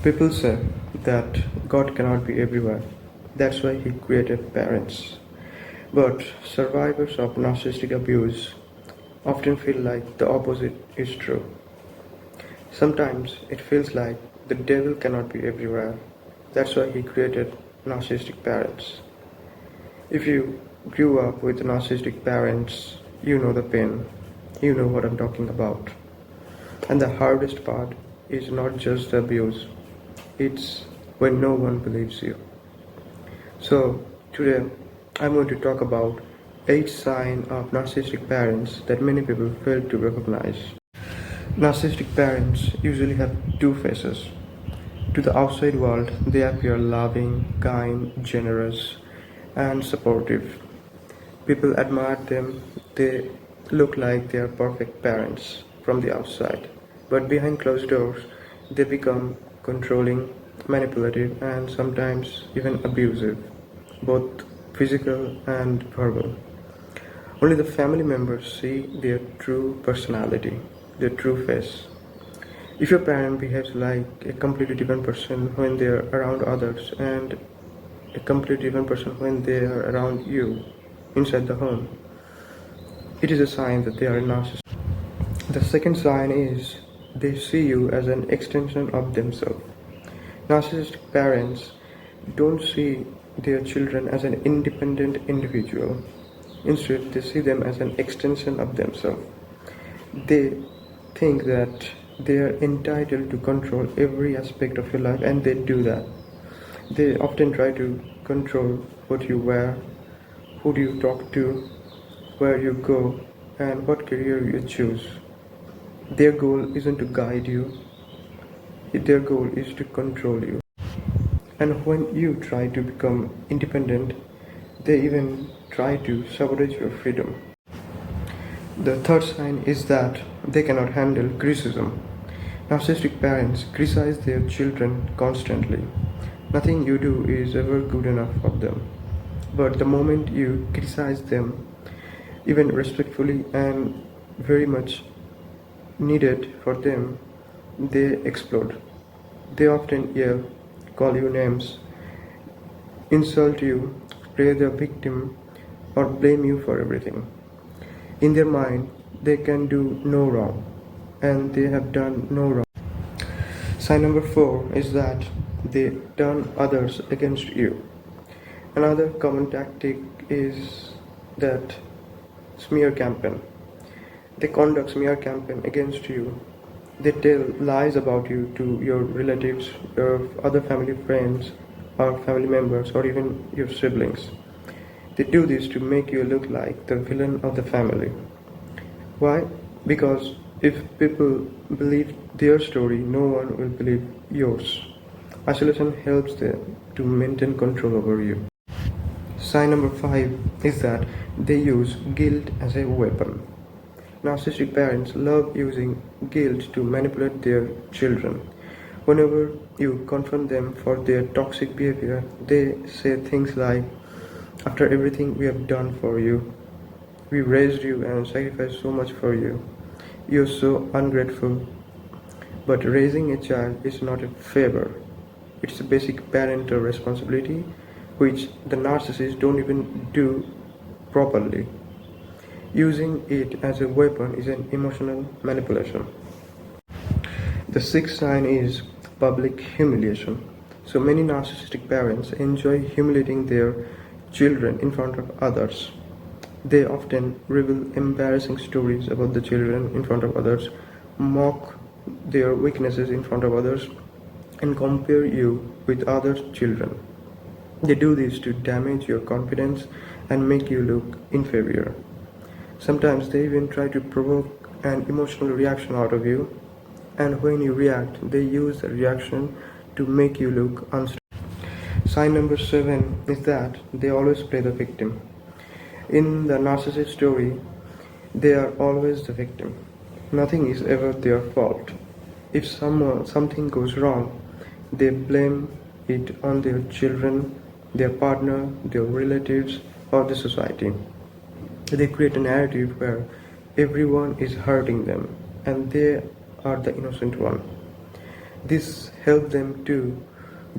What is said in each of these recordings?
People say that God cannot be everywhere. That's why He created parents. But survivors of narcissistic abuse often feel like the opposite is true. Sometimes it feels like the devil cannot be everywhere. That's why He created narcissistic parents. If you grew up with narcissistic parents, you know the pain. You know what I'm talking about. And the hardest part is not just the abuse, it's when no one believes you. So, today I'm going to talk about 8 signs of narcissistic parents that many people fail to recognize. Narcissistic parents usually have two faces. To the outside world, they appear loving, kind, generous, and supportive. People admire them, they look like they are perfect parents from the outside. But behind closed doors, they become controlling, manipulative, and sometimes even abusive, both physical and verbal. Only the family members see their true personality, their true face. If your parent behaves like a completely different person when they are around others and a completely different person when they are around you inside the home, it is a sign that they are a narcissist. The second sign is they see you as an extension of themselves. Narcissistic parents don't see their children as an independent individual. Instead, they see them as an extension of themselves. They think that they are entitled to control every aspect of your life, and they do that. They often try to control what you wear, who do you talk to, where you go, and what career you choose. Their goal isn't to guide you, their goal is to control you. And when you try to become independent, they even try to sabotage your freedom. The third sign is that they cannot handle criticism. Narcissistic parents criticize their children constantly. Nothing you do is ever good enough for them. But the moment you criticize them, even respectfully and very much needed for them, they explode. They often yell, call you names, insult you, play the victim, or blame you for everything. In their mind, they can do no wrong, and they have done no wrong. Sign number 4 is that they turn others against you. Another common tactic is that smear campaign. They conduct smear campaign against you. They tell lies about you to your relatives, your other family friends, or family members, or even your siblings. They do this to make you look like the villain of the family. Why? Because if people believe their story, no one will believe yours. Isolation helps them to maintain control over you. Sign number 5 is that they use guilt as a weapon. Narcissistic parents love using guilt to manipulate their children. Whenever you confront them for their toxic behavior, they say things like, after everything we have done for you, we raised you and sacrificed so much for you. You're so ungrateful. But raising a child is not a favor. It's a basic parental responsibility which the narcissists don't even do properly. Using it as a weapon is an emotional manipulation. The sixth sign is public humiliation. So many narcissistic parents enjoy humiliating their children in front of others. They often reveal embarrassing stories about the children in front of others, mock their weaknesses in front of others, and compare you with other children. They do this to damage your confidence and make you look inferior. Sometimes they even try to provoke an emotional reaction out of you, and when you react, they use the reaction to make you look unstable. Sign number 7 is that they always play the victim. In the narcissist story, they are always the victim. Nothing is ever their fault. If something goes wrong, they blame it on their children, their partner, their relatives, or the society. They create a narrative where everyone is hurting them and they are the innocent one. This helps them to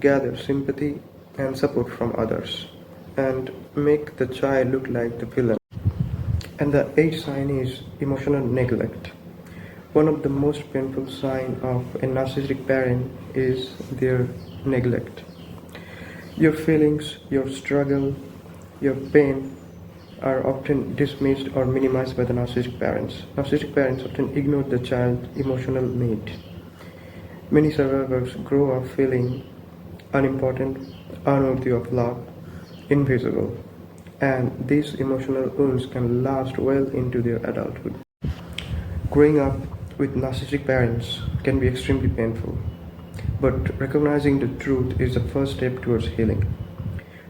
gather sympathy and support from others and make the child look like the villain. And the eighth sign is emotional neglect. One of the most painful signs of a narcissistic parent is their neglect. Your feelings, your struggle, your pain are often dismissed or minimized by the narcissistic parents. Narcissistic parents often ignore the child's emotional need. Many survivors grow up feeling unimportant, unworthy of love, invisible, and these emotional wounds can last well into their adulthood. Growing up with narcissistic parents can be extremely painful, but recognizing the truth is the first step towards healing.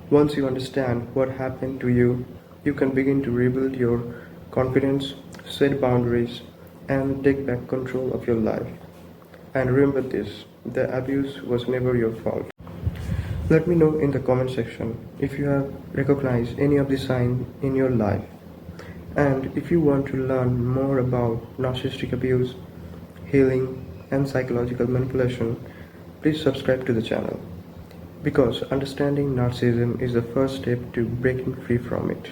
Once you understand what happened to you, you can begin to rebuild your confidence, set boundaries, and take back control of your life. And remember this, the abuse was never your fault. Let me know in the comment section if you have recognized any of the signs in your life. And if you want to learn more about narcissistic abuse, healing, and psychological manipulation, please subscribe to the channel. Because understanding narcissism is the first step to breaking free from it.